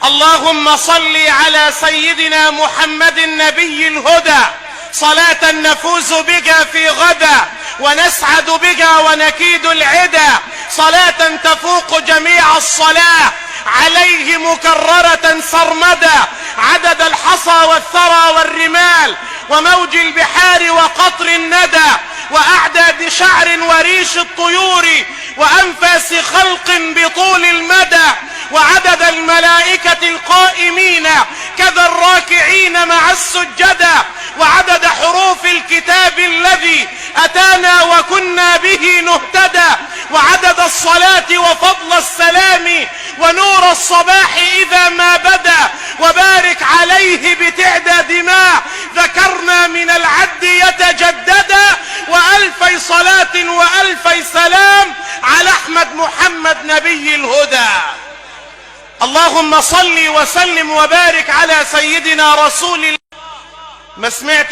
اللهم صل على سيدنا محمد النبي الهدى صلاة نفوز بك في غدا ونسعد بك ونكيد العدا، صلاة تفوق جميع الصلاة عليه مكررة سرمدا، عدد الحصى والثرى والرمال وموج البحار وقطر الندى وأعداد شعر وريش الطيور وأنفاس خلق بطول المدى، وعدد الملائكة القائمين كذا الراكعين مع السجدة، وعدد حروف الكتاب الذي أتانا وكنا به نهتدى، وعدد الصلاة وفضل السلام ونور الصباح إذا ما بدا، وبارك عليه بتعداد ما ذكرنا من العد يتجددا، وألفي صلاة وألفي سلام على أحمد محمد نبي الهدى. اللهم صل وسلم وبارك على سيدنا رسول الله. ما سمعت